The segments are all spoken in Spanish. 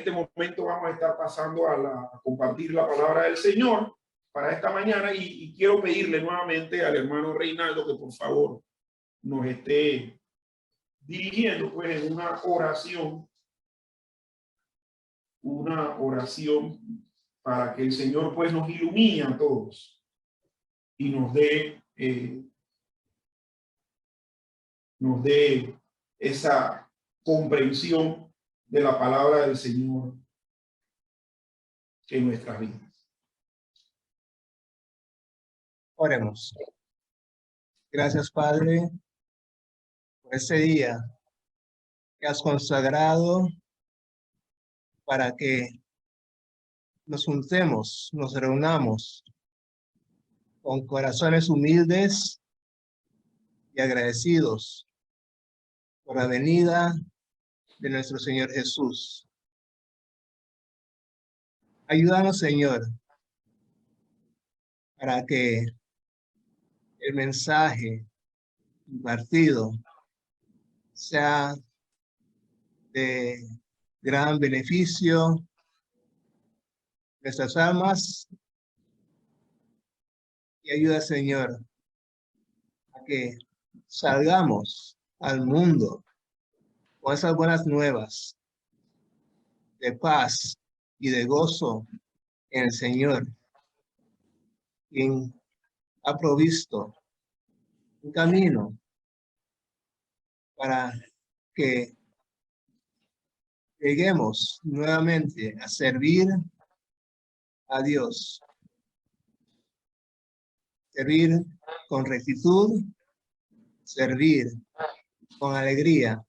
este momento vamos a estar pasando a compartir la palabra del Señor para esta mañana y quiero pedirle nuevamente al hermano Reinaldo que por favor nos esté dirigiendo pues en una oración para que el Señor pues nos ilumine a todos y nos dé esa comprensión de la palabra del Señor en nuestras vidas. Oremos. Gracias, Padre, por este día que has consagrado para que nos juntemos, nos reunamos con corazones humildes y agradecidos por la venida de nuestro Señor Jesús. Ayúdanos, Señor, para que el mensaje impartido sea de gran beneficio a nuestras almas y ayuda, Señor, a que salgamos al mundo con esas buenas nuevas de paz y de gozo en el Señor, quien ha provisto un camino para que lleguemos nuevamente a servir a Dios, servir con rectitud, servir con alegría.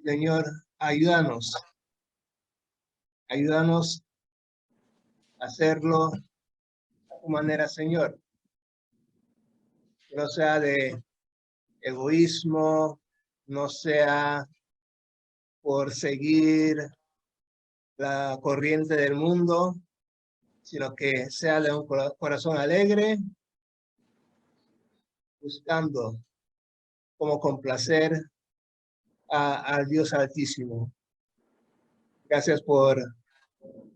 Señor, ayúdanos a hacerlo de tu manera, Señor, que no sea de egoísmo, no sea por seguir la corriente del mundo, sino que sea de un corazón alegre, buscando como complacer al Dios Altísimo. Gracias por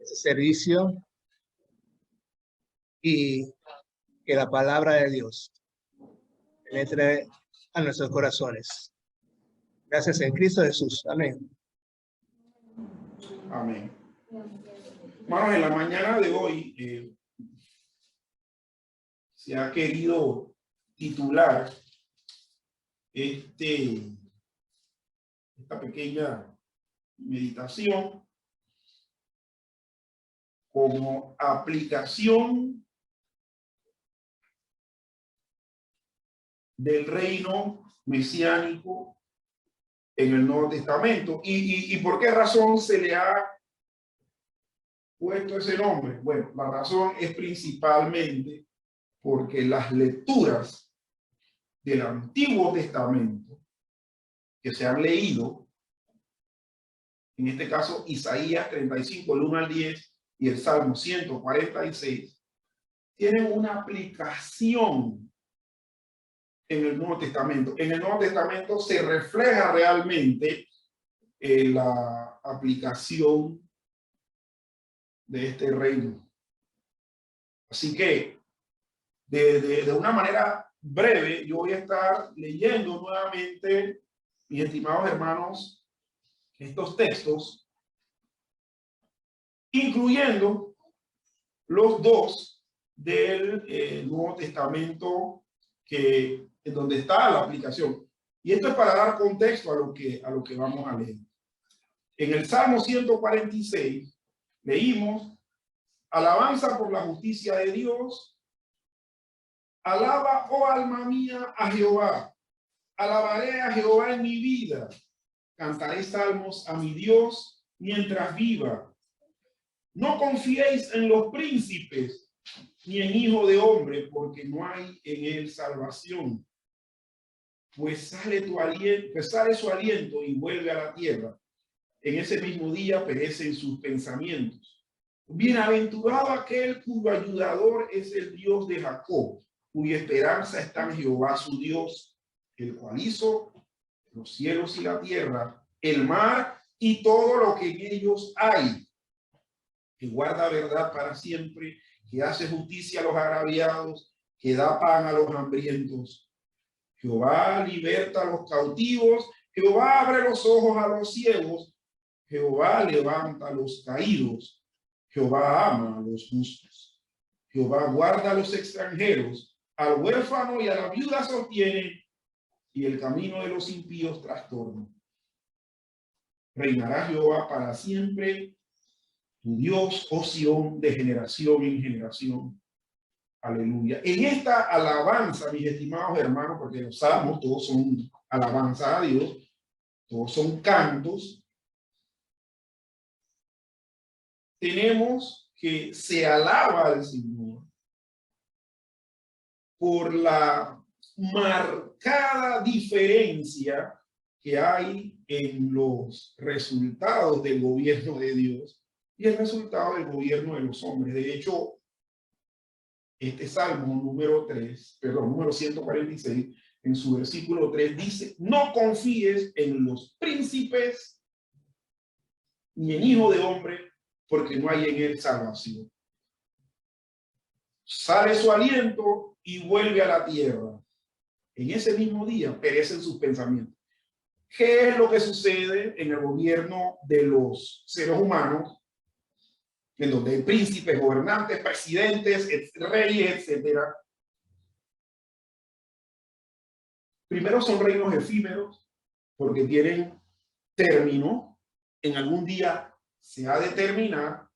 ese servicio y que la palabra de Dios penetre a nuestros corazones. Gracias en Cristo Jesús. Amén. Amén. Hermanos, en la mañana de hoy se ha querido titular esta pequeña meditación como aplicación del reino mesiánico en el Nuevo Testamento. ¿Y por qué razón se le ha puesto ese nombre? Bueno, la razón es principalmente porque las lecturas del Antiguo Testamento que se han leído, en este caso Isaías 35, el 1 al 10 y el Salmo 146, tienen una aplicación en el Nuevo Testamento. En el Nuevo Testamento se refleja realmente la aplicación de este reino. Así que de una manera breve yo voy a estar leyendo nuevamente, mis estimados hermanos, estos textos, incluyendo los dos del Nuevo Testamento en donde está la aplicación. Y esto es para dar contexto a lo que vamos a leer. En el Salmo 146 leímos: alabanza por la justicia de Dios. Alaba, oh alma mía, a Jehová. Alabaré a Jehová en mi vida. Cantaré salmos a mi Dios mientras viva. No confiéis en los príncipes, ni en hijo de hombre, porque no hay en él salvación. Pues sale su aliento y vuelve a la tierra. En ese mismo día perecen sus pensamientos. Bienaventurado aquel cuyo ayudador es el Dios de Jacob, cuya esperanza está en Jehová su Dios, el cual hizo los cielos y la tierra, el mar y todo lo que en ellos hay, que guarda verdad para siempre, que hace justicia a los agraviados, que da pan a los hambrientos. Jehová liberta a los cautivos, Jehová abre los ojos a los ciegos, Jehová levanta a los caídos, Jehová ama a los justos. Jehová guarda a los extranjeros, al huérfano y a la viuda sostiene, y el camino de los impíos trastorna. Reinará Jehová para siempre, tu Dios, oh Sión, de generación en generación. Aleluya. En esta alabanza, mis estimados hermanos, porque los salmos todos son alabanza a Dios, todos son cantos, tenemos que se alaba al Señor por la marcada diferencia que hay en los resultados del gobierno de Dios y el resultado del gobierno de los hombres. De hecho, este salmo número 146, en su versículo 3 dice: no confíes en los príncipes ni en hijo de hombre, porque no hay en él salvación. Sale su aliento y vuelve a la tierra. En ese mismo día perecen sus pensamientos. ¿Qué es lo que sucede en el gobierno de los seres humanos? En donde hay príncipes, gobernantes, presidentes, reyes, etcétera. Primero son reinos efímeros, porque tienen término. En algún día se ha de terminar.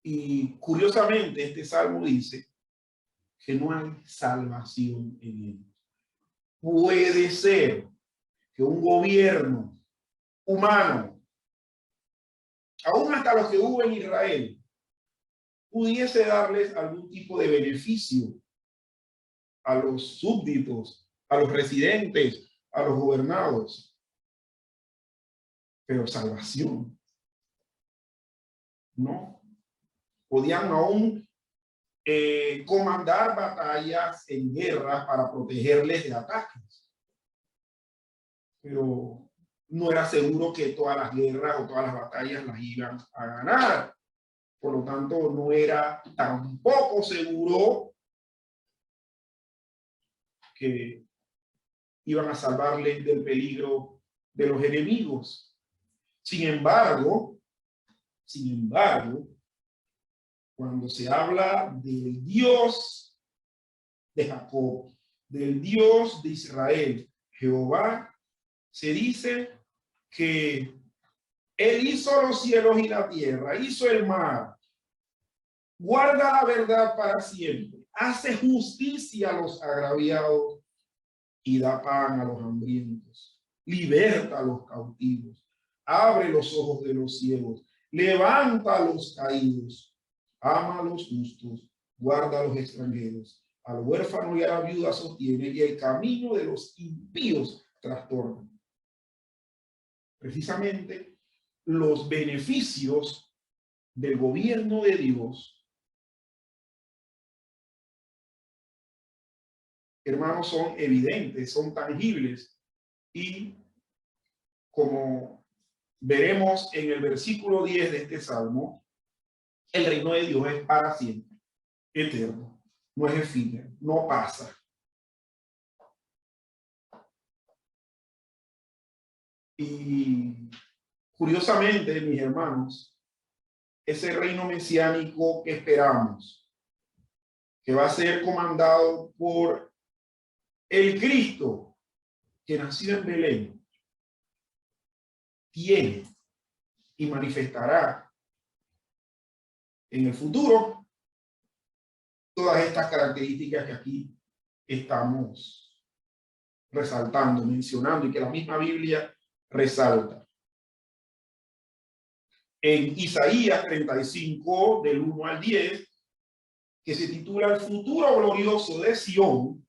Y curiosamente, este salmo dice que no hay salvación en él. Puede ser que un gobierno humano, aún hasta los que hubo en Israel, pudiese darles algún tipo de beneficio a los súbditos, a los residentes, a los gobernados. Pero salvación, no. Podían aún comandar batallas en guerras para protegerles de ataques. Pero no era seguro que todas las guerras o todas las batallas las iban a ganar. Por lo tanto, no era tampoco seguro que iban a salvarles del peligro de los enemigos. Sin embargo, cuando se habla del Dios de Jacob, del Dios de Israel, Jehová, se dice que Él hizo los cielos y la tierra, hizo el mar, guarda la verdad para siempre, hace justicia a los agraviados y da pan a los hambrientos, liberta a los cautivos, abre los ojos de los ciegos, levanta a los caídos, ama a los justos, guarda a los extranjeros, al huérfano y a la viuda sostiene, y el camino de los impíos trastorna. Precisamente los beneficios del gobierno de Dios, hermanos, son evidentes, son tangibles, y como veremos en el versículo 10 de este salmo, el reino de Dios es para siempre, eterno, no es efímero, no pasa. Y curiosamente, mis hermanos, ese reino mesiánico que esperamos, que va a ser comandado por el Cristo que nació en Belén, tiene y manifestará en el futuro todas estas características que aquí estamos resaltando, mencionando, y que la misma Biblia resalta. En Isaías 35, del 1 al 10, que se titula El futuro glorioso de Sión,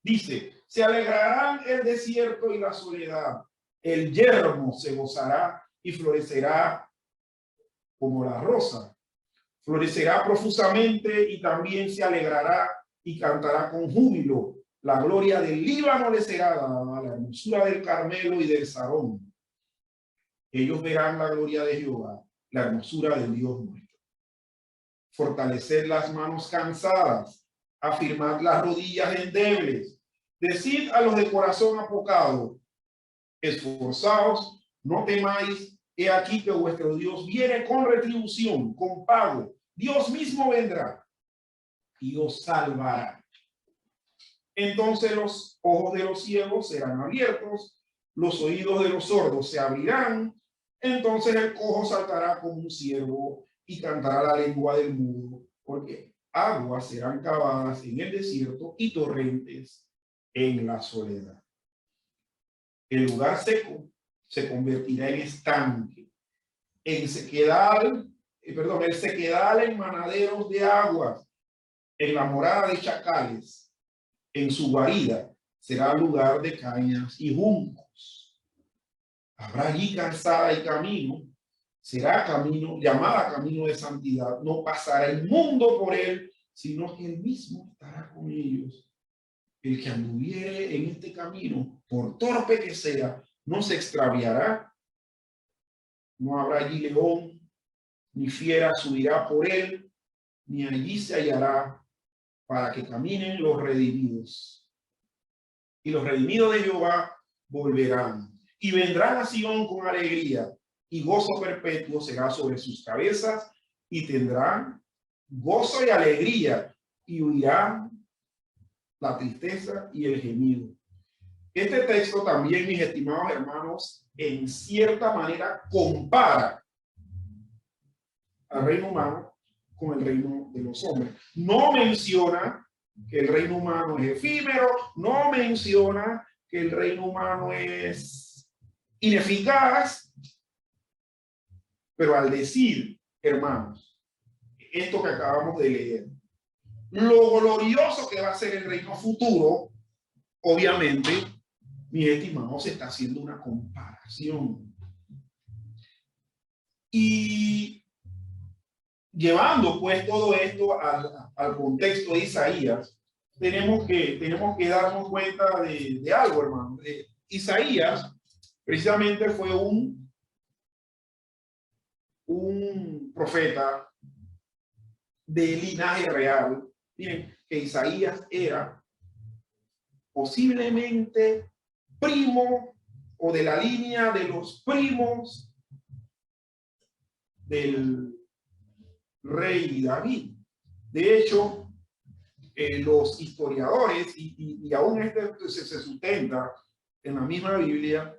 dice: se alegrarán el desierto y la soledad, el yermo se gozará y florecerá como la rosa, florecerá profusamente y también se alegrará y cantará con júbilo. La gloria del Líbano le será dada, la hermosura hermosura del Carmelo y del Sarón. Ellos verán la gloria de Jehová, la hermosura del Dios nuestro. Fortaleced las manos cansadas, afirmad las rodillas endebles. Decid a los de corazón apocado, esforzaos, no temáis, he aquí que vuestro Dios viene con retribución, con pago. Dios mismo vendrá y os salvará. Entonces los ojos de los ciegos serán abiertos, los oídos de los sordos se abrirán, entonces el cojo saltará como un ciervo y cantará la lengua del mudo, porque aguas serán cavadas en el desierto y torrentes en la soledad. El lugar seco se convertirá en estanque, el sequedal en manaderos de aguas, en la morada de chacales, en su guarida será lugar de cañas y juncos. Habrá allí calzada y camino, será camino, llamada camino de santidad, no pasará inmundo por él, sino que él mismo estará con ellos. El que anduviere en este camino, por torpe que sea, no se extraviará. No habrá allí león, ni fiera subirá por él, ni allí se hallará, para que caminen los redimidos. Y los redimidos de Jehová volverán, y vendrán a Sión con alegría, y gozo perpetuo será sobre sus cabezas, y tendrán gozo y alegría, y huirán la tristeza y el gemido. Este texto también, mis estimados hermanos, en cierta manera compara al reino humano con el reino de los hombres. No menciona que el reino humano es efímero, no menciona que el reino humano es ineficaz, pero al decir, hermanos, esto que acabamos de leer, lo glorioso que va a ser el reino futuro, obviamente, mis estimados, se está haciendo una comparación. Y llevando pues todo esto al contexto de Isaías, tenemos que darnos cuenta de algo, hermano. Isaías precisamente fue un profeta de linaje real. Miren, que Isaías era posiblemente primo o de la línea de los primos del rey David. De hecho, los historiadores, y aún se sustenta en la misma Biblia,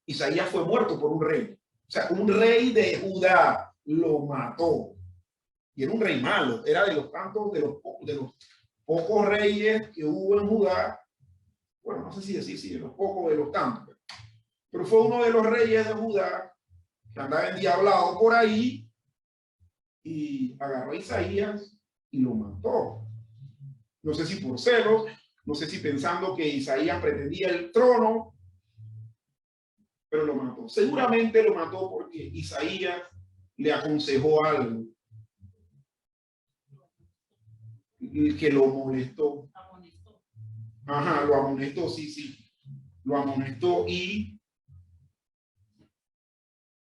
Isaías fue muerto por un rey. O sea, un rey de Judá lo mató. Y era un rey malo, era de los pocos reyes que hubo en Judá. Bueno, no sé si decir, sí, de los pocos, de los tantos. Pero fue uno de los reyes de Judá que andaba endiablado por ahí y agarró a Isaías y lo mató. No sé si por celos, no sé si pensando que Isaías pretendía el trono, pero lo mató. Seguramente lo mató porque Isaías le aconsejó algo que lo molestó. Ajá, lo amonestó, sí. Lo amonestó y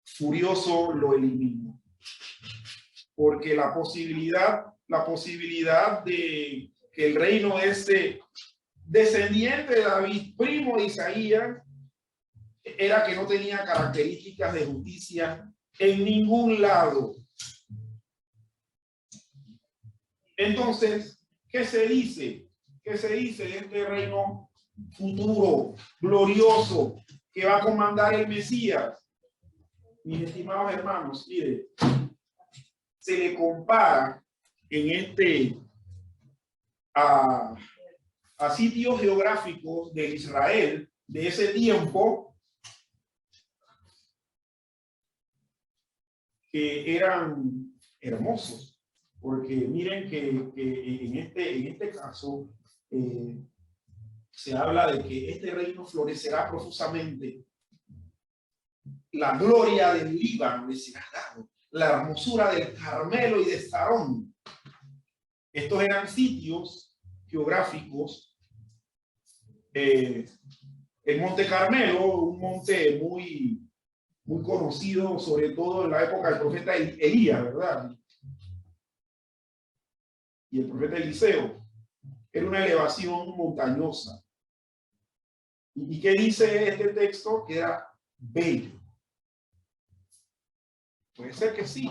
furioso lo eliminó. Porque la posibilidad de que el reino de ese descendiente de David, primo de Isaías, era que no tenía características de justicia en ningún lado. Entonces, ¿qué se dice? ¿Qué se dice de este reino futuro, glorioso, que va a comandar el Mesías? Mis estimados hermanos, mire, se le compara a sitios geográficos de Israel de ese tiempo que eran hermosos, porque miren que en este caso se habla de que este reino florecerá profusamente, la gloria del Líbano le será dado, la hermosura del Carmelo y de Sarón. Estos eran sitios geográficos El Monte Carmelo, un monte muy conocido, sobre todo en la época del profeta Elías, ¿verdad? Y el profeta Eliseo, era una elevación montañosa. ¿Y qué dice este texto? Que era bello. Puede ser que sí.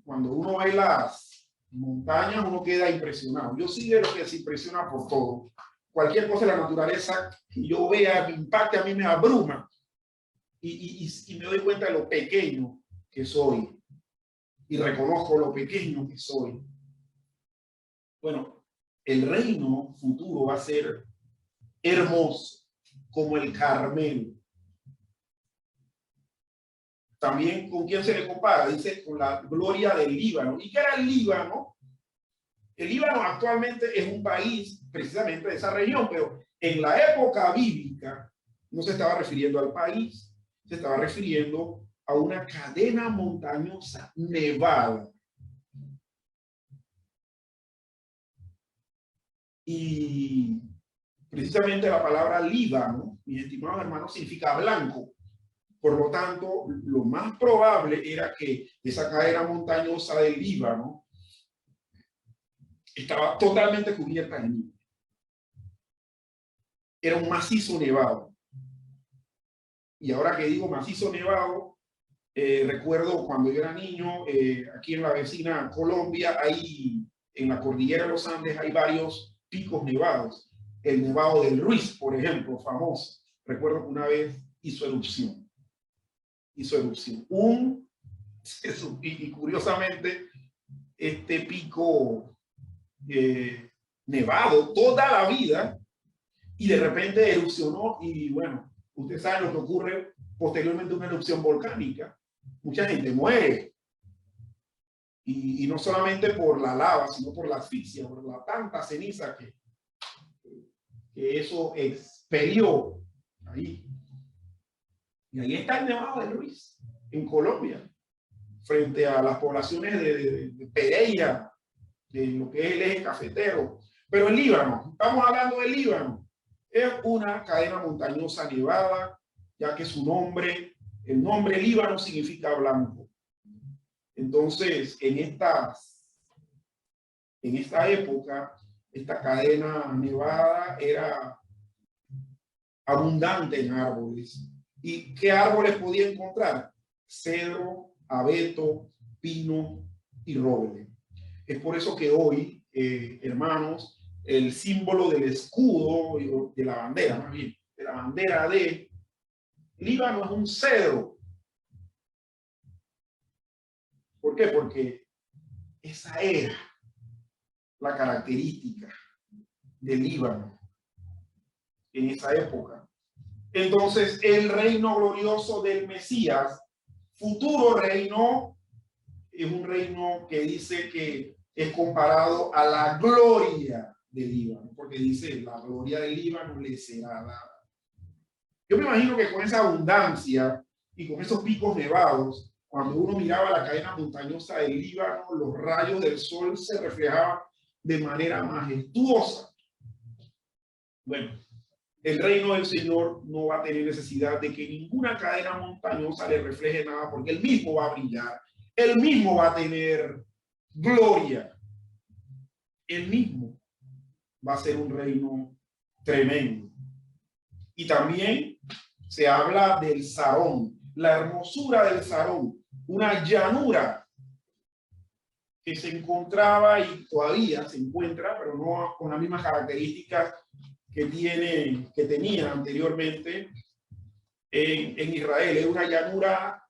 Cuando uno ve las montañas, uno queda impresionado. Yo sí de lo que se impresiona por todo. Cualquier cosa de la naturaleza que yo vea, me impacte, a mí me abruma. Y me doy cuenta de lo pequeño que soy. Y reconozco lo pequeño que soy. Bueno, el reino futuro va a ser hermoso, como el Carmelo. También, ¿con quién se le compara? Dice, con la gloria del Líbano. ¿Y qué era el Líbano? El Líbano actualmente es un país precisamente de esa región, pero en la época bíblica no se estaba refiriendo al país, se estaba refiriendo a una cadena montañosa nevada. Y precisamente la palabra Líbano, mis estimados hermanos, significa blanco. Por lo tanto, lo más probable era que esa cadena montañosa del Líbano estaba totalmente cubierta de nieve. Era un macizo nevado. Y ahora que digo macizo nevado, recuerdo cuando yo era niño, aquí en la vecina Colombia, ahí en la cordillera de los Andes hay varios picos nevados. El Nevado del Ruiz, por ejemplo, famoso. Recuerdo que una vez hizo erupción. Y curiosamente, este pico nevado toda la vida, y de repente erupcionó, y bueno, ustedes saben lo que ocurre posteriormente a una erupción volcánica. Mucha gente muere, y no solamente por la lava, sino por la asfixia, por la tanta ceniza que eso expelió ahí. Y ahí está el Nevado del Ruiz, en Colombia, frente a las poblaciones de Pereira, de lo que es el eje cafetero. Pero el Líbano, estamos hablando del Líbano, es una cadena montañosa nevada, ya que su nombre, el nombre Líbano significa blanco. Entonces, en esta época, esta cadena nevada era abundante en árboles. ¿Y qué árboles podía encontrar? Cedro, abeto, pino y roble. Es por eso que hoy, hermanos, el símbolo del escudo, de la bandera, más bien, de la bandera de Líbano es un cedro. ¿Por qué? Porque esa era la característica del Líbano en esa época. Entonces, el reino glorioso del Mesías, futuro reino, es un reino que dice que es comparado a la gloria del Líbano, porque dice, la gloria del Líbano le será dada. Yo me imagino que con esa abundancia y con esos picos nevados, cuando uno miraba la cadena montañosa del Líbano, los rayos del sol se reflejaban de manera majestuosa. Bueno, el reino del Señor no va a tener necesidad de que ninguna cadena montañosa le refleje nada, porque él mismo va a brillar, él mismo va a tener gloria, él mismo va a ser un reino tremendo. Y también se habla del Sarón, la hermosura del Sarón, una llanura que se encontraba y todavía se encuentra, pero no con las mismas características que tenía anteriormente en Israel. Es una llanura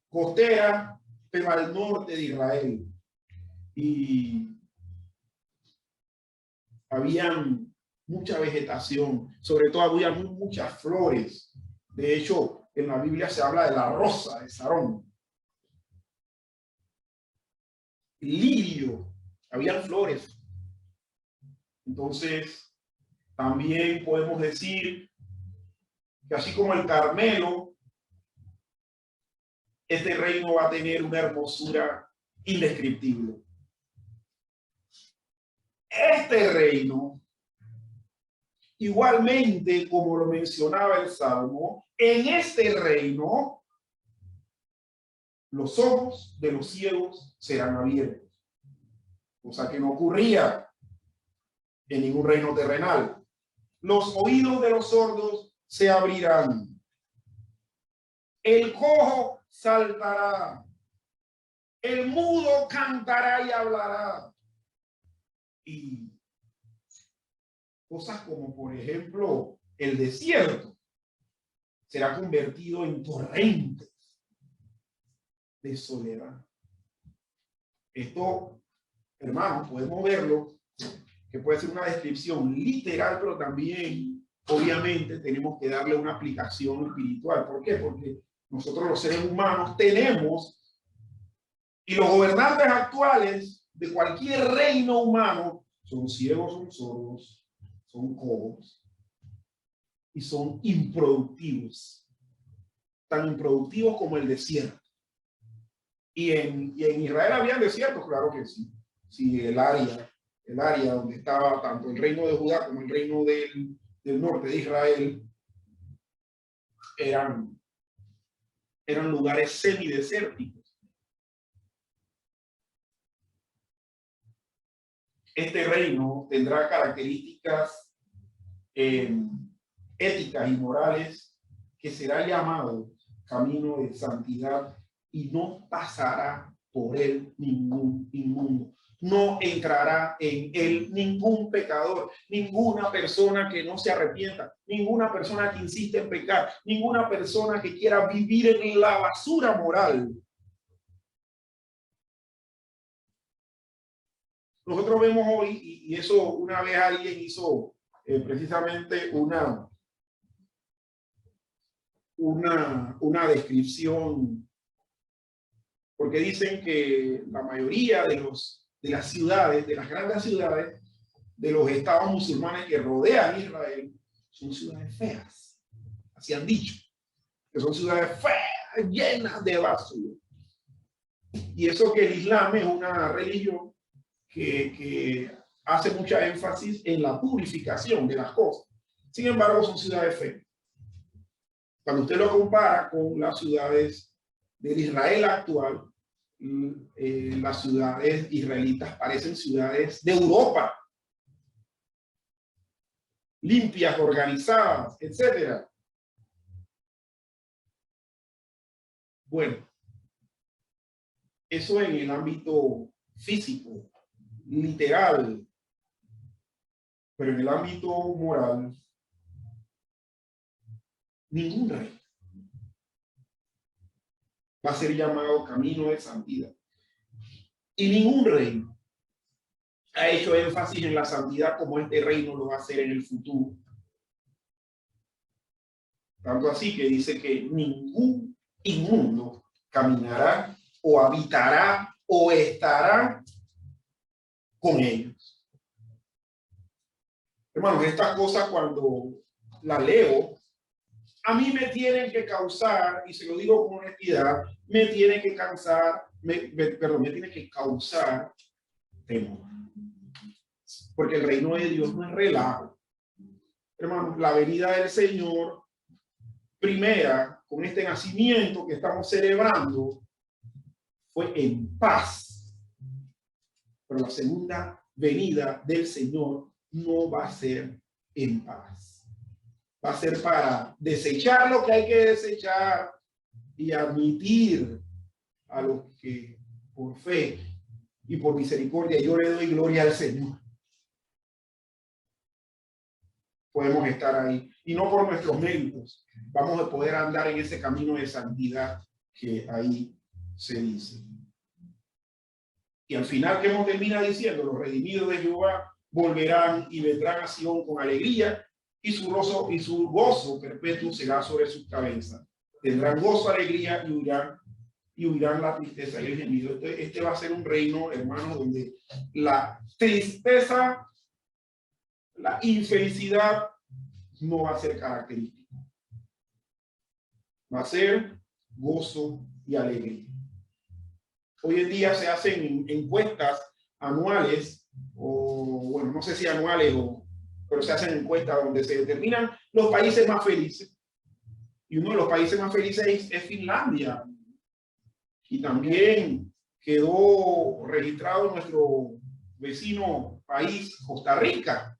costera, pero al norte de Israel. Y habían mucha vegetación, sobre todo había muchas flores. De hecho, en la Biblia se habla de la rosa de Sarón. Lirio, habían flores. Entonces, también podemos decir que así como el Carmelo, este reino va a tener una hermosura indescriptible. Este reino igualmente, como lo mencionaba el Salmo, en este reino los ojos de los ciegos serán abiertos, cosa que no ocurría en ningún reino terrenal. Los oídos de los sordos se abrirán. El cojo saltará. El mudo cantará y hablará. Y cosas como, por ejemplo, el desierto será convertido en torrentes de soledad. Esto, hermanos, podemos verlo, que puede ser una descripción literal, pero también, obviamente, tenemos que darle una aplicación espiritual. ¿Por qué? Porque nosotros los seres humanos tenemos, y los gobernantes actuales de cualquier reino humano son ciegos, son sordos, son cojos y son improductivos, tan improductivos como el desierto. Y en Israel había desiertos, claro que sí. Sí, el área donde estaba tanto el reino de Judá como el reino del norte de Israel eran lugares semidesérticos. Este reino tendrá características éticas y morales que será llamado camino de santidad y no pasará por él ningún inmundo. No entrará en él ningún pecador, ninguna persona que no se arrepienta, ninguna persona que insiste en pecar, ninguna persona que quiera vivir en la basura moral. Nosotros vemos hoy, y eso una vez alguien hizo precisamente una descripción, porque dicen que la mayoría de las ciudades, de las grandes ciudades, de los estados musulmanes que rodean Israel, son ciudades feas. Así han dicho, que son ciudades feas, llenas de basura. Y eso que el Islam es una religión que hace mucha énfasis en la purificación de las cosas. Sin embargo, son ciudades feas. Cuando usted lo compara con las ciudades del Israel actual, las ciudades israelitas parecen ciudades de Europa, limpias, organizadas, etc. Bueno, eso en el ámbito físico, literal, pero en el ámbito moral, ningún rey va a ser llamado camino de santidad. Y ningún rey ha hecho énfasis en la santidad como este reino lo va a hacer en el futuro. Tanto así que dice que ningún inmundo caminará o habitará o estará con ellos. Hermanos, estas cosas cuando las leo, a mí me tienen que causar, y se lo digo con honestidad, me tiene que causar temor. Porque el reino de Dios no es relajo. Hermanos, la venida del Señor, primera, con este nacimiento que estamos celebrando, fue en paz. Pero la segunda venida del Señor no va a ser en paz. Va a ser para desechar lo que hay que desechar y admitir a los que por fe y por misericordia yo le doy gloria al Señor. Podemos estar ahí y no por nuestros méritos vamos a poder andar en ese camino de santidad que ahí se dice. Y al final, ¿qué nos termina diciendo? Los redimidos de Jehová volverán y vendrán a Sion con alegría y su gozo perpetuo será sobre sus cabezas. Tendrán gozo, alegría y huirán la tristeza y el gemido. Este va a ser un reino, hermanos, donde la tristeza, la infelicidad no va a ser característica. Va a ser gozo y alegría. Hoy en día se hacen encuestas anuales, o bueno, no sé si anuales pero se hacen encuestas donde se determinan los países más felices. Y uno de los países más felices es Finlandia. Y también quedó registrado nuestro vecino país, Costa Rica,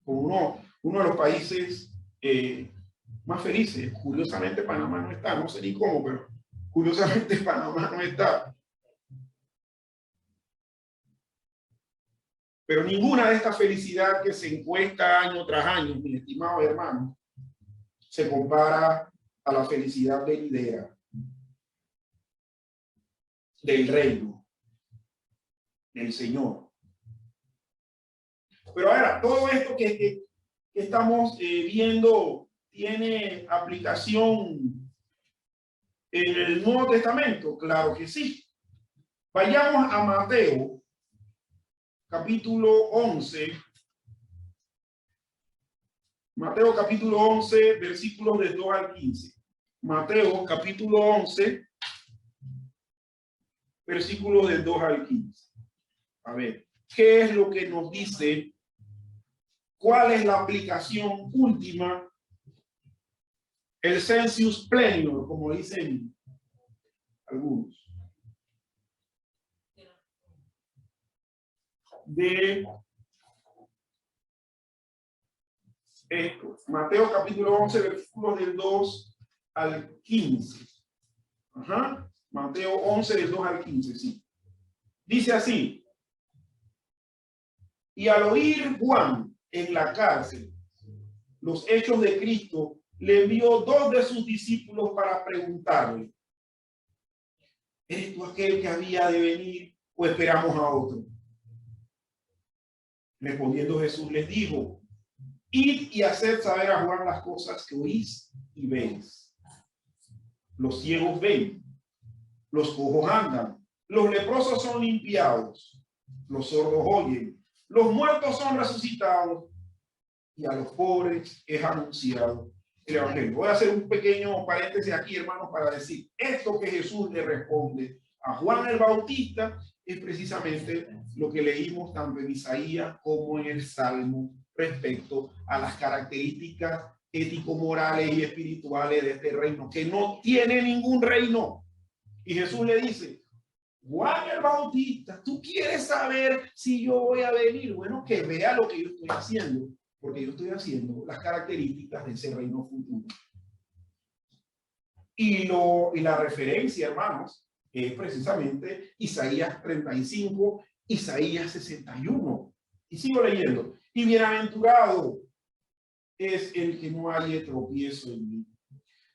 como uno de los países más felices. Curiosamente Panamá no está, no sé ni cómo, pero curiosamente Panamá no está. Pero ninguna de esta felicidad que se encuesta año tras año, mis estimados hermanos, se compara a la felicidad venidera del reino del Señor. Pero ahora, todo esto que estamos viendo tiene aplicación en el Nuevo Testamento. Claro que sí. Vayamos a Mateo, capítulo 11. Mateo capítulo 11, versículos del 2 al 15. Mateo capítulo 11, versículos del 2 al 15. A ver, ¿qué es lo que nos dice? ¿Cuál es la aplicación última? El sensus plenior, como dicen algunos. De esto. Mateo capítulo 11, versículos del 2 al 15. Ajá. Mateo 11, del 2 al 15, sí. Dice así. Y al oír Juan en la cárcel los hechos de Cristo, le envió dos de sus discípulos para preguntarle: ¿eres tú aquel que había de venir o esperamos a otro? Respondiendo Jesús les dijo: id y haced saber a Juan las cosas que oís y veis. Los ciegos ven, los cojos andan, los leprosos son limpiados, los sordos oyen, los muertos son resucitados, y a los pobres es anunciado el evangelio. Voy a hacer un pequeño paréntesis aquí, hermanos, para decir esto que Jesús le responde a Juan el Bautista es precisamente lo que leímos tanto en Isaías como en el Salmo respecto a las características ético-morales y espirituales de este reino, que no tiene ningún reino. Y Jesús le dice: Juan el Bautista, ¿tú quieres saber si yo voy a venir? Bueno, que vea lo que yo estoy haciendo, porque yo estoy haciendo las características de ese reino futuro. Y la referencia, hermanos, es precisamente Isaías 35, Isaías 61. Y sigo leyendo. Y bienaventurado es el que no haya tropiezo en mí.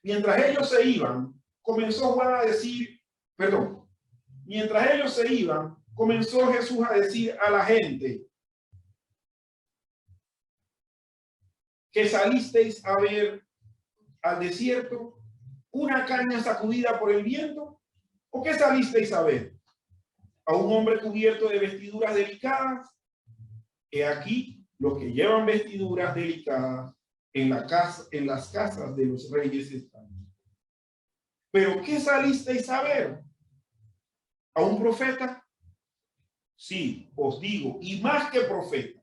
Mientras ellos se iban, comenzó Juan a decir, mientras ellos se iban, comenzó Jesús a decir a la gente: que salisteis a ver al desierto, una caña sacudida por el viento, o qué salisteis a ver, a un hombre cubierto de vestiduras delicadas. He aquí los que llevan vestiduras delicadas en las casas de los reyes están. Pero ¿qué salisteis a ver? ¿A un profeta? Sí, os digo, y más que profeta,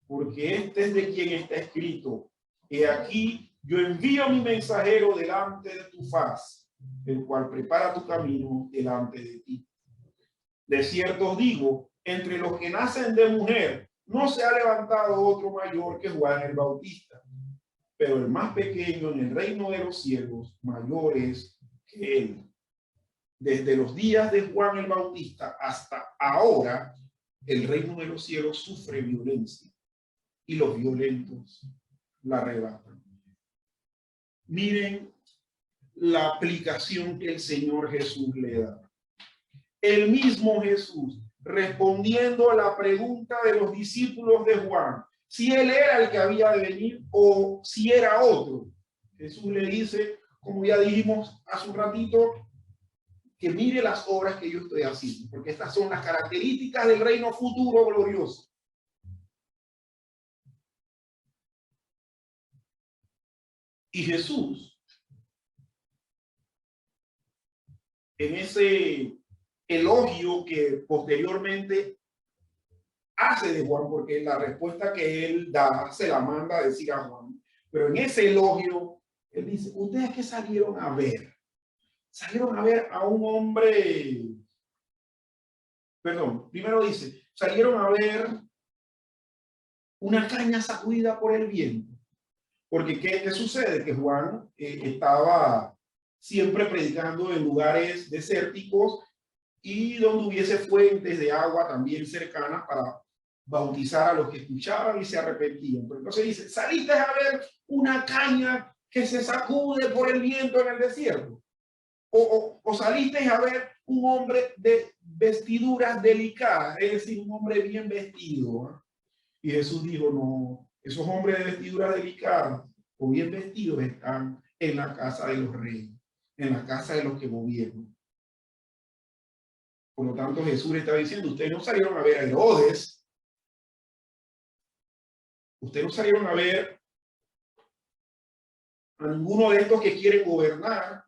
porque este es de quien está escrito: he aquí yo envío mi mensajero delante de tu faz, el cual prepara tu camino delante de ti. De cierto os digo, entre los que nacen de mujer no se ha levantado otro mayor que Juan el Bautista, pero el más pequeño en el reino de los cielos mayor es que él. Desde los días de Juan el Bautista hasta ahora, el reino de los cielos sufre violencia y los violentos la arrebatan. Miren la aplicación que el Señor Jesús le da. El mismo Jesús respondiendo a la pregunta de los discípulos de Juan, si él era el que había de venir o si era otro. Jesús le dice, como ya dijimos hace un ratito, que mire las obras que yo estoy haciendo, porque estas son las características del reino futuro glorioso. Y Jesús, en ese elogio que posteriormente hace de Juan, porque la respuesta que él da se la manda a decir a Juan. Pero en ese elogio, él dice, ¿ustedes qué salieron a ver? Salieron a ver a un hombre, perdón, primero dice, salieron a ver una caña sacudida por el viento. Porque ¿qué sucede? Que Juan estaba siempre predicando en lugares desérticos y donde hubiese fuentes de agua también cercanas para bautizar a los que escuchaban y se arrepentían. Pero entonces dice, saliste a ver una caña que se sacude por el viento en el desierto. O saliste a ver un hombre de vestiduras delicadas, es decir, un hombre bien vestido. ¿Eh? Y Jesús dijo, no, esos hombres de vestiduras delicadas o bien vestidos están en la casa de los reyes, en la casa de los que gobiernan. Por lo tanto, Jesús le está diciendo, ustedes no salieron a ver a Herodes, ustedes no salieron a ver a ninguno de estos que quieren gobernar,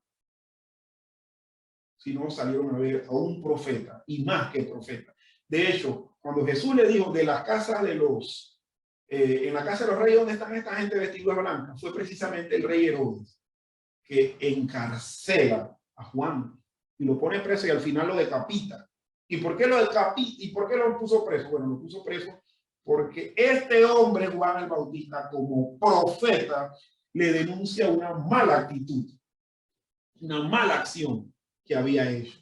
sino salieron a ver a un profeta, y más que profeta. De hecho, cuando Jesús le dijo de las casas de los, en la casa de los reyes, ¿dónde están esta gente vestida blanca? Fue precisamente el rey Herodes, que encarcela a Juan y lo pone preso y al final lo decapita. ¿Y por qué lo decapita? ¿Y por qué lo puso preso? Bueno, lo puso preso porque este hombre, Juan el Bautista, como profeta, le denuncia una mala actitud, una mala acción que había hecho.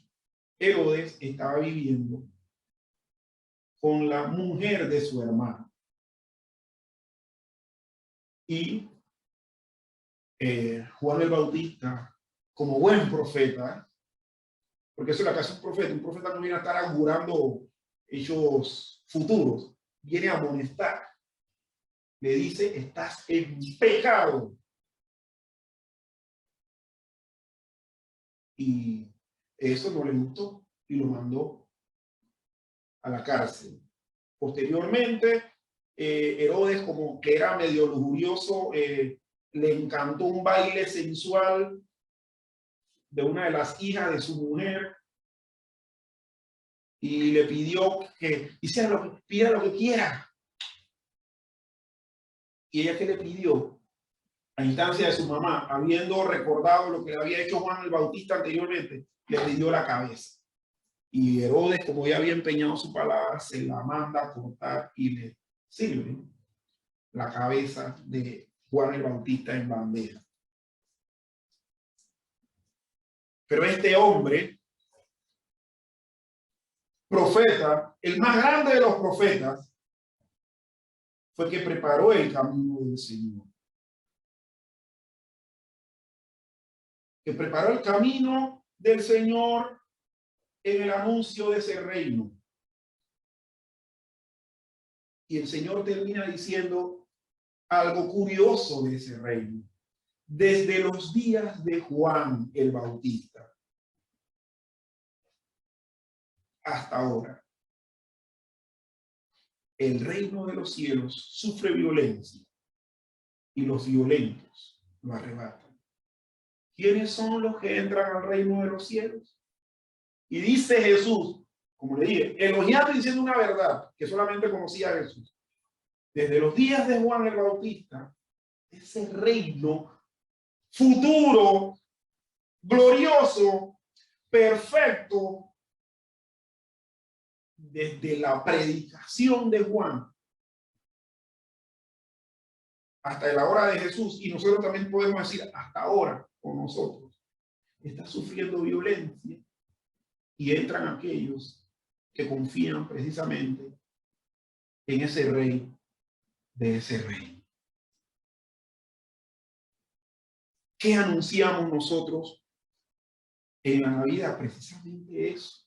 Herodes estaba viviendo con la mujer de su hermano. Y Juan el Bautista, como buen profeta, porque eso es la casa de un profeta no viene a estar augurando hechos futuros, viene a amonestar. Le dice, estás en pecado. Y eso no le gustó y lo mandó a la cárcel. Posteriormente, Herodes, como que era medio lujurioso, le encantó un baile sensual de una de las hijas de su mujer y le pidió que hiciera pidiera lo que quiera. Y ella, que le pidió, a instancia de su mamá, habiendo recordado lo que le había hecho Juan el Bautista anteriormente, le pidió la cabeza. Y Herodes, como ya había empeñado su palabra, se la manda a cortar y le sirve la cabeza de Juan el Bautista en bandeja. Pero este hombre, profeta, el más grande de los profetas, fue que preparó el camino del Señor. Que preparó el camino del Señor en el anuncio de ese reino. Y el Señor termina diciendo algo curioso de ese reino. Desde los días de Juan el Bautista hasta ahora, el reino de los cielos sufre violencia y los violentos lo arrebatan. ¿Quiénes son los que entran al reino de los cielos? Y dice Jesús, como le dije, elogiando y diciendo una verdad que solamente conocía a Jesús. Desde los días de Juan el Bautista, ese reino futuro, glorioso, perfecto, desde la predicación de Juan hasta la hora de Jesús, y nosotros también podemos decir hasta ahora con nosotros, está sufriendo violencia y entran aquellos que confían precisamente en ese rey de ese reino. ¿Qué anunciamos nosotros en la Navidad? Precisamente eso.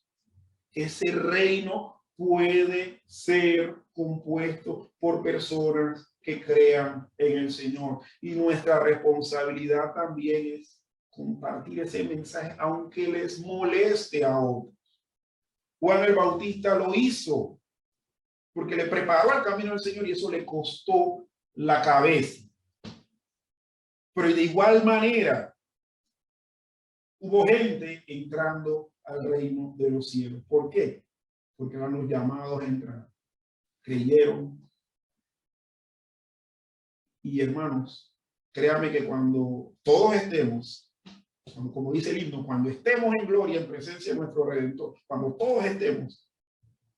Ese reino puede ser compuesto por personas que crean en el Señor. Y nuestra responsabilidad también es compartir ese mensaje, aunque les moleste a otros. Juan el Bautista lo hizo porque le preparó el camino del Señor y eso le costó la cabeza. Pero de igual manera, hubo gente entrando al reino de los cielos. ¿Por qué? Porque eran los llamados a entrar. creyeron. Y hermanos, créame que cuando todos estemos, como dice el himno, cuando estemos en gloria en presencia de nuestro Redentor, cuando todos estemos,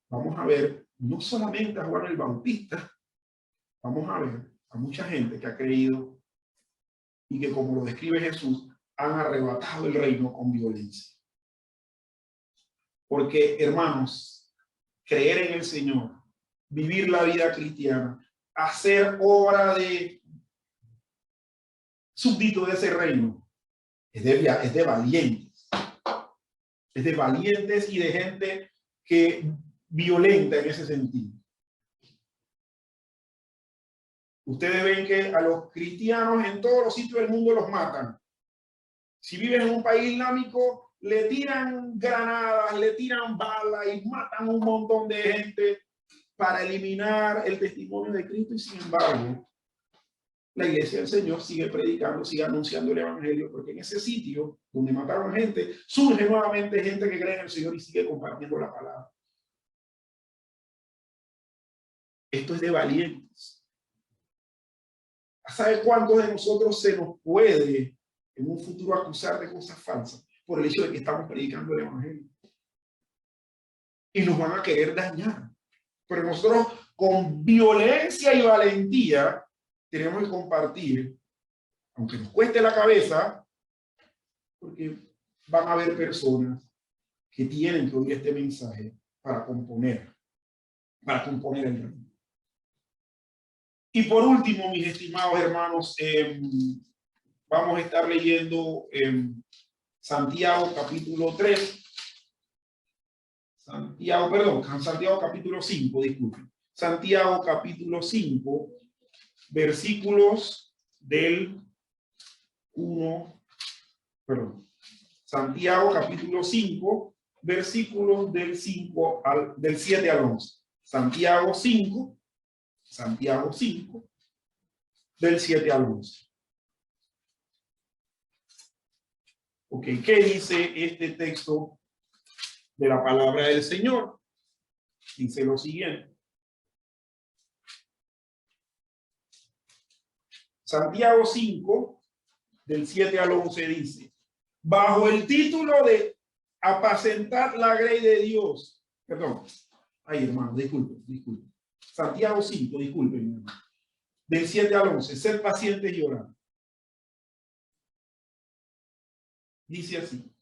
vamos a ver no solamente a Juan el Bautista, vamos a ver a mucha gente que ha creído y que, como lo describe Jesús, han arrebatado el reino con violencia. Porque, hermanos, creer en el Señor, vivir la vida cristiana, hacer obra de súbdito de ese reino, es de valientes. Es de valientes y de gente que violenta en ese sentido. Ustedes ven que a los cristianos en todos los sitios del mundo los matan. Si viven en un país islámico, le tiran granadas, le tiran balas y matan un montón de gente para eliminar el testimonio de Cristo. Y sin embargo, la iglesia del Señor sigue predicando, sigue anunciando el evangelio, porque en ese sitio donde mataron gente, surge nuevamente gente que cree en el Señor y sigue compartiendo la palabra. Esto es de valientes. ¿Sabe cuántos de nosotros se nos puede en un futuro acusar de cosas falsas por el hecho de que estamos predicando el evangelio? Y nos van a querer dañar. Pero nosotros con violencia y valentía tenemos que compartir, aunque nos cueste la cabeza, porque van a haber personas que tienen que oír este mensaje para componer el reino. Y por último, mis estimados hermanos, vamos a estar leyendo Santiago capítulo 3. Santiago capítulo 5, disculpen. Santiago capítulo 5, versículos del 1, perdón. Santiago capítulo 5, versículos del 7 al 11. Santiago 5, del 7 al 11. Ok, ¿qué dice este texto de la palabra del Señor? Dice lo siguiente. Santiago 5, del 7 al 11 dice: bajo el título de apacentar la grey de Dios. Perdón. Ay, hermano, disculpe. Santiago 5, disculpen, hermano. Del 7 al 11, ser pacientes y orar. Dice así: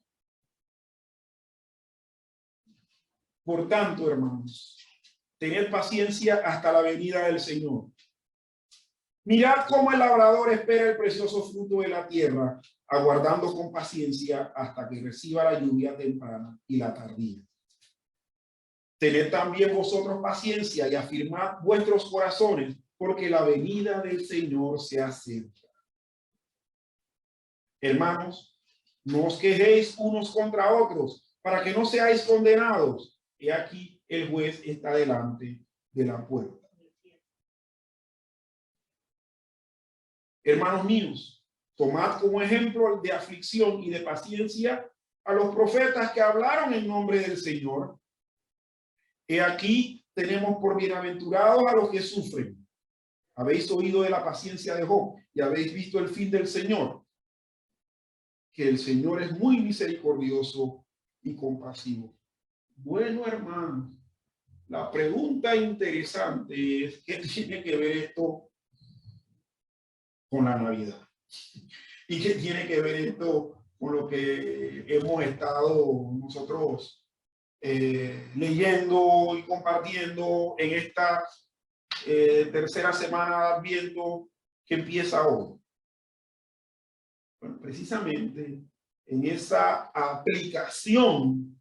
por tanto, hermanos, tened paciencia hasta la venida del Señor. Mirad cómo el labrador espera el precioso fruto de la tierra, aguardando con paciencia hasta que reciba la lluvia temprana y la tardía. Tened también vosotros paciencia y afirmad vuestros corazones, porque la venida del Señor se acerca. Hermanos, no os quejéis unos contra otros, para que no seáis condenados. He aquí, el juez está delante de la puerta. Hermanos míos, tomad como ejemplo de aflicción y de paciencia a los profetas que hablaron en nombre del Señor. He aquí, tenemos por bienaventurados a los que sufren. Habéis oído de la paciencia de Job y habéis visto el fin del Señor, que el Señor es muy misericordioso y compasivo. Bueno, hermanos, la pregunta interesante es: ¿qué tiene que ver esto con la Navidad? ¿Y qué tiene que ver esto con lo que hemos estado nosotros leyendo y compartiendo en esta tercera semana de Adviento que empieza hoy? Bueno, precisamente en esa aplicación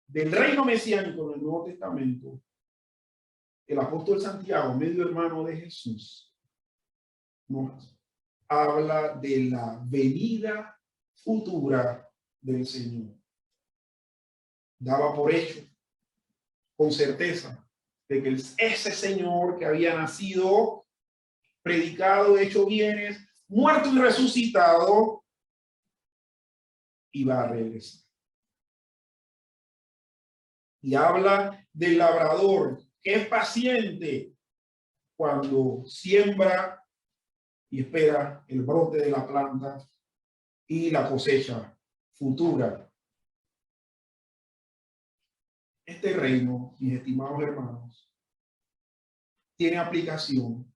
del reino mesiánico del Nuevo Testamento, el apóstol Santiago, medio hermano de Jesús, nos habla de la venida futura del Señor. Daba por hecho, con certeza, de que ese Señor que había nacido, predicado, hecho bienes, muerto y resucitado, iba a regresar. Y habla del labrador que es paciente cuando siembra y espera el brote de la planta y la cosecha futura. Este reino, mis estimados hermanos, tiene aplicación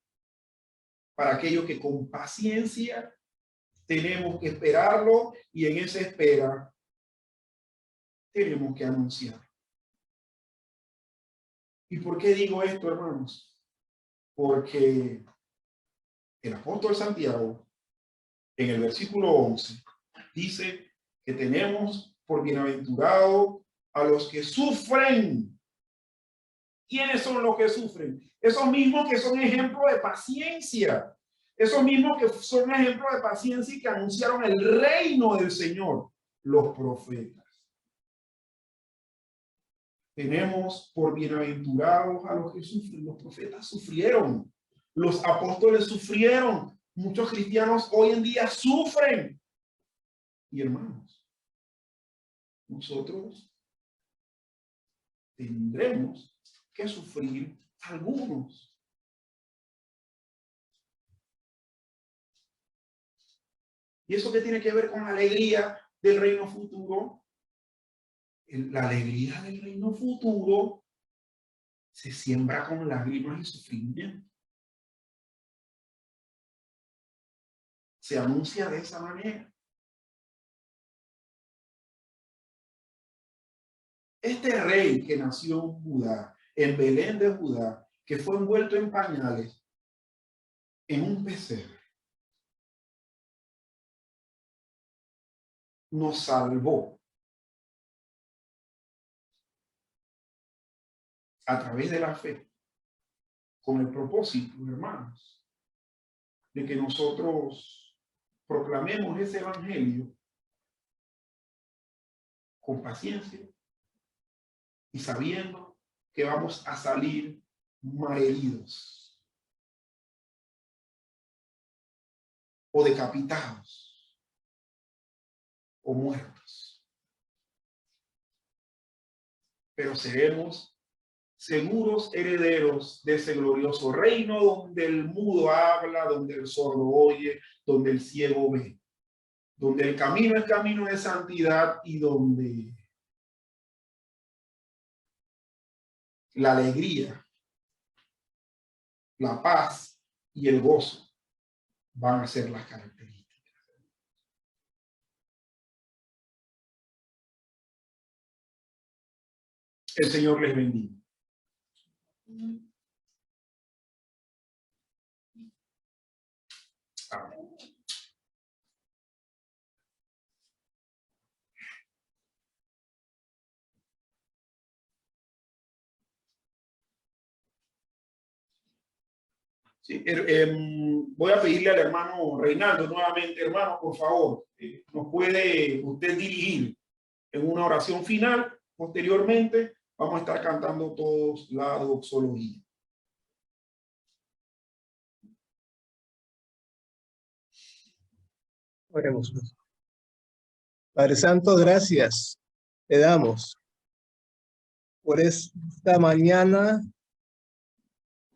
para aquellos que con paciencia tenemos que esperarlo y en esa espera tenemos que anunciar. ¿Y por qué digo esto, hermanos? Porque el apóstol Santiago, en el versículo 11, dice que tenemos por bienaventurado a los que sufren. ¿Quiénes son los que sufren? Esos mismos que son ejemplos de paciencia. Esos mismos que son ejemplos de paciencia y que anunciaron el reino del Señor, los profetas. Tenemos por bienaventurados a los que sufren. Los profetas sufrieron. Los apóstoles sufrieron. Muchos cristianos hoy en día sufren. Y hermanos, nosotros tendremos que sufrir algunos. ¿Y eso qué tiene que ver con la alegría del reino futuro? La alegría del reino futuro se siembra con lágrimas y sufrimiento. Se anuncia de esa manera. Este rey que nació en Judá, en Belén de Judá, que fue envuelto en pañales, en un pesebre, nos salvó a través de la fe, con el propósito, hermanos, de que nosotros proclamemos ese evangelio con paciencia y sabiendo que vamos a salir malheridos o decapitados o muertos, pero seremos seguros herederos de ese glorioso reino donde el mudo habla, donde el sordo oye, donde el ciego ve, donde el camino es camino de santidad y donde la alegría, la paz y el gozo van a ser las características. El Señor les bendiga. Amén. Sí, voy a pedirle al hermano Reinaldo nuevamente, hermano, por favor, nos puede usted dirigir en una oración final. Posteriormente vamos a estar cantando todos la doxología. Oremos. Padre Santo, gracias te damos por esta mañana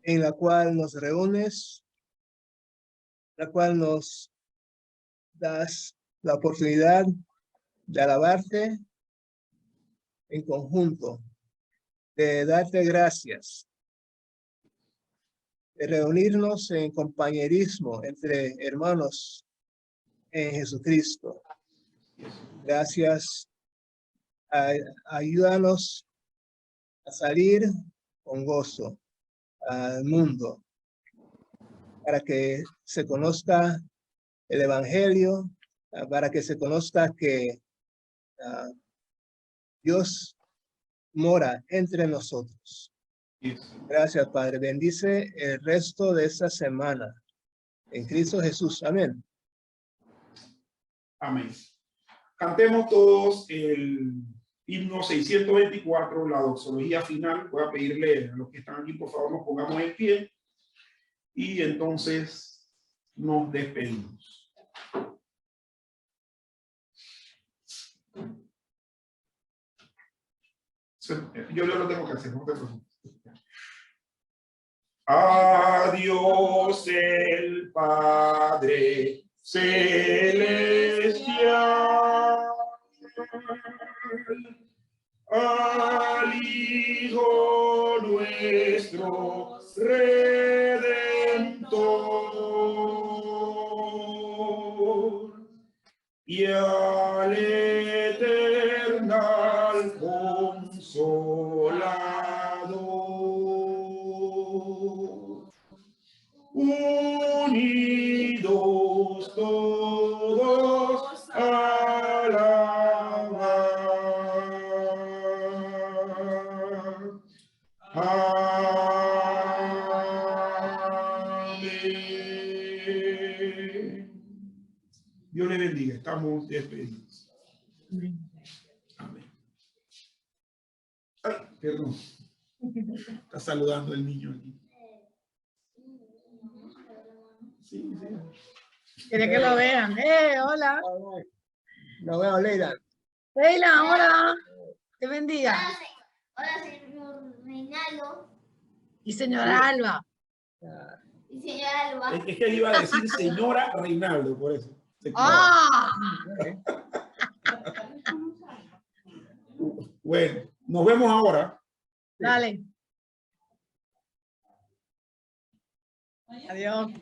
en la cual nos reúnes, la cual nos das la oportunidad de alabarte en conjunto, de darte gracias, de reunirnos en compañerismo entre hermanos en Jesucristo. Gracias. Ayúdanos a salir con gozo al mundo para que se conozca el evangelio, para que se conozca que Dios mora entre nosotros. Gracias, Padre. Bendice el resto de esta semana. En Cristo Jesús. Amén. Amén. Cantemos todos el himno 624, la doxología final. Voy a pedirle a los que están aquí, por favor, nos pongamos en pie. Y entonces nos despedimos. Yo lo tengo que hacer, no te preocupes. a Dios el Padre celestial, al Hijo nuestro Redentor y al eternal Consolador, unidos todos a alabar. Amén. Dios le bendiga. Estamos despedidos. Amén. Ay, perdón. Está saludando el niño aquí. Sí, sí. Quiere que lo vean. Hola. Nos vemos, Leila. Leila, hola. Te bendiga. Hola, señor Reinaldo. Y señora Alba. Y señora Alba. Es que él iba a decir señora Reinaldo, por eso. ¡Ah! Bueno, nos vemos ahora. Dale. Adiós.